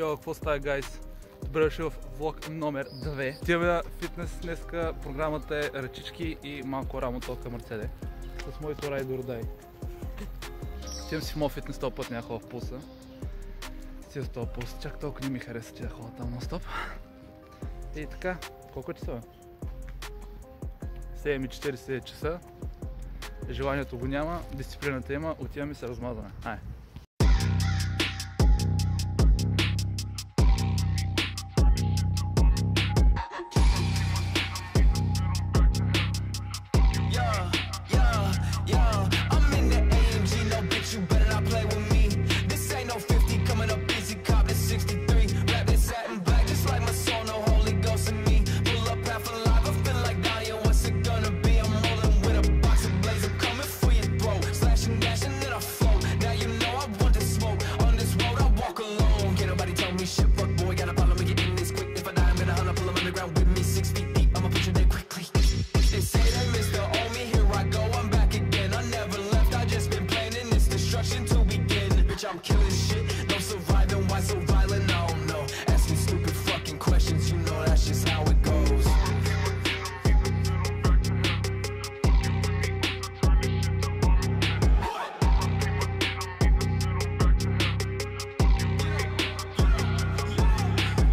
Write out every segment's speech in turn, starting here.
Йо, какво става, гайс? Добре дошли в влог номер 2. Отиваме на фитнес днеска. Програмата е ръчички и малко рамо толка мърцеде. С моето райдо родай. Отивам си в моят фитнес, този път няма ходя в пулса. Отивам в този пулс. Чак толкова не ми хареса, че да ходя там нон-стоп. И така, колко часа? 7:40 часа. Желанието го няма, дисциплината има, отиваме и се размазваме. Ай! I'm killing shit, no surviving, why so violent, I don't know. Asking stupid fucking questions, you know that's just how it goes.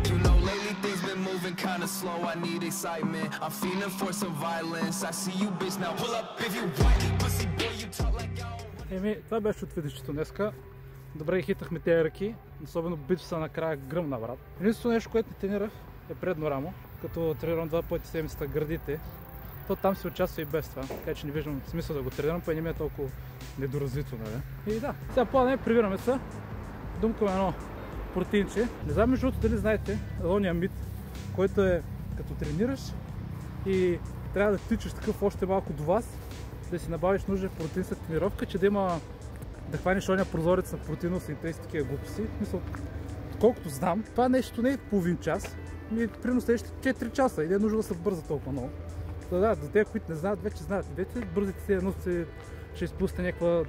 You know lately things been moving kinda slow, I need excitement. I'm feeling for some violence, I see you bitch now pull up if you want. Pussy boy you talk like yo. Това беше от видеото днеска. Добре хитахме тези ръки, особено бицепса накрая гръмна, брат. Единственото нещо, което не тренирах е предно рамо, като тренирам 2 пъти седмицата гърдите. То там се участва и без това, така че не виждам смисъл да го тренирам, па и не ми е толкова недоразвито, нали? И да, сега по-не прибираме се, думкаме едно протеинче. Не знам между другото дали знаете, ония мит, който е като тренираш и трябва да тичаш такъв още малко до вас, да си набавиш нужен протеин след тренировка, че да има да хванеш ония прозорец на протеиносинтез и такива глупости. Мисъл, колкото знам, това нещо не е половин час, ми е примерно следващите 4 часа и не е нужно да се бърза толкова много. Да, за тези, които не знаят, вече знаят. Идете, бързите си едно, ще изпуснете някаква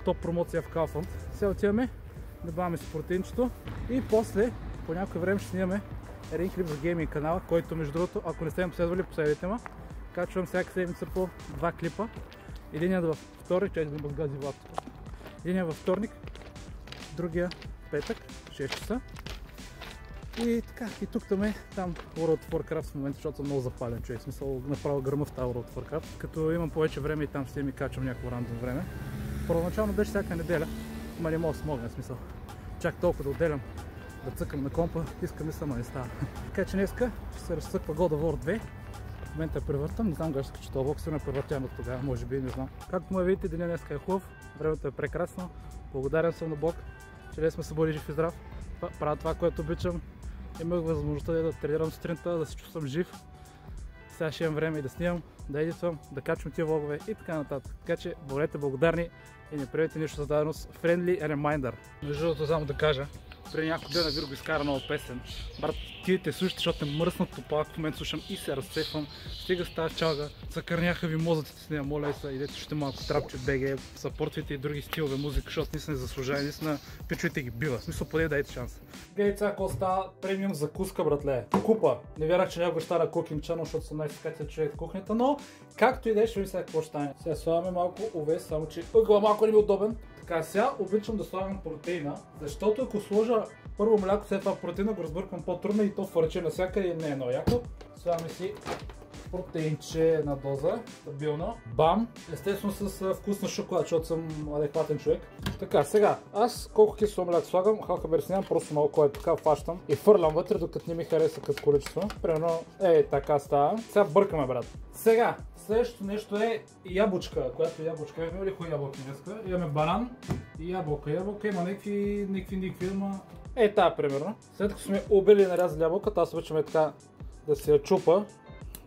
топ промоция в Kaufland. Сега отиваме, добавяме си протеинчето и после, по някое време ще снимаме един клип за гейминг канала, който между другото, ако не сте ме последвали, последвайте ме. Качвам всяка седмица по 2 клипа. Единият във вторник, чай да го сгази лаптопа. Единият във вторник, другия петък, 6 часа. И така, и тук там World of Warcraft в момента, защото съм много запален човек. В смисъл, направо гърма в тази World of Warcraft. Като имам повече време и там ще ми качвам някакво рандом време. Първоначално беше всяка неделя, ама не мога да смогна, в смисъл. Чак толкова да отделям, да цъкам на компа, искам и сама не става. Така че днеска ще се разцъква God of War 2. В момента я превъртам, не знам как ще скача този влог, сигурно е превъртян от тогава, може би, не знам. Както му видите, денят днеска е хубав, времето е прекрасно, благодарен съм на Бог, че днес сме събуди жив и здрав, правя това, което обичам, имах възможността да тренирам сутринта, да се чувствам жив, сега ще имам време и да снимам, да едитвам, да качвам тия влогове и така нататък. Така че бъдете благодарни и не правете нищо за даденост. Friendly reminder. Между другото, само да кажа, преди няколко дена Вирго изкара нова песен. Брат, ти те слушате, защото е мръснат топак, в момента слушам и се разцепвам. Стига с тази чалга, закърняха ви мозъците с нея, моля се, идете ще малко трапче БГ, съпортвайте и други стилове музика, защото наистина заслужава, наистина пичуйте ги бива. В смисъл, поне дайте шанс. Гледай сега, какво става премиум закуска, братле. Купа. Не вярвах, че някога ще стана Cooking Channel, защото съм най-скатен човек в кухнята, но както и да е, ще видим сега какво ще стане. Сега слагаме малко овес, само че ъгъла малко не ми е удобен. Така, сега обичам да слагам протеина, защото ако сложа първо мляко, след това протеина, го разбърквам по-трудно и то фърче навсякъде и не е много яко. Слагаме си протеинче, една доза, стабилно. Бам! Естествено с вкусна шоколад, защото съм адекватен човек. Така, сега, аз колко кисело мляко слагам, халка берснявам, просто малко е така фащам и фърлям вътре, докато не ми хареса като количество. Примерно, така става. Сега бъркаме, брат. Сега, следващото нещо е ябълчка, която ябълчка имаме ли хубави ябълки днеска. Имаме банан и ябълка. Ябълка има някакви, ама тая примерно. След като сме убили и нарязали ябълката, аз обичаме така да се я чупа,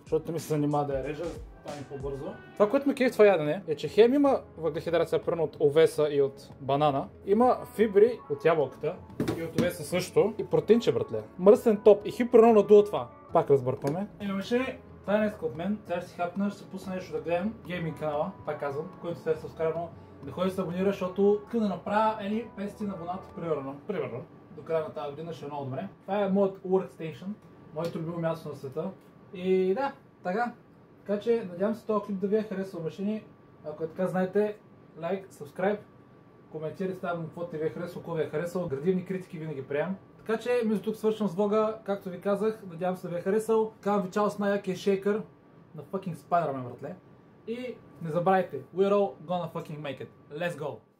защото ми се занимава да я режа, стане по-бързо. Това, което ме кефи това ядене е, че хем има въглехидрация примерно от овеса и от банана, има фибри от ябълката и от овеса също и протеинче, братле. Мръсен топ и хиперно надува това. Пак разбъркваме. Имаше. Това е днеска от мен, сега ще си хапна, ще се пусна нещо да гледам. Гейминг канала, пак казвам, който се е абонира, защото да направя едни 500 абоната примерно. до края на тази година ще е много добре. Това е моят workstation, моето любимо място на света. И да, така. Така че надявам се този клип да ви е харесал машини. Ако е така, знаете, лайк, subscribe, коментирайте там какво ти ви е харесало, какво ви е харесало. Градивни критики винаги приемам. Така че, между тук свършвам с влога, както ви казах, надявам се да ви е харесал. Казвам ви чао с най-якия шейкър на fucking Spider-Man, братле. И не забравяйте, we're all gonna fucking make it. Let's go!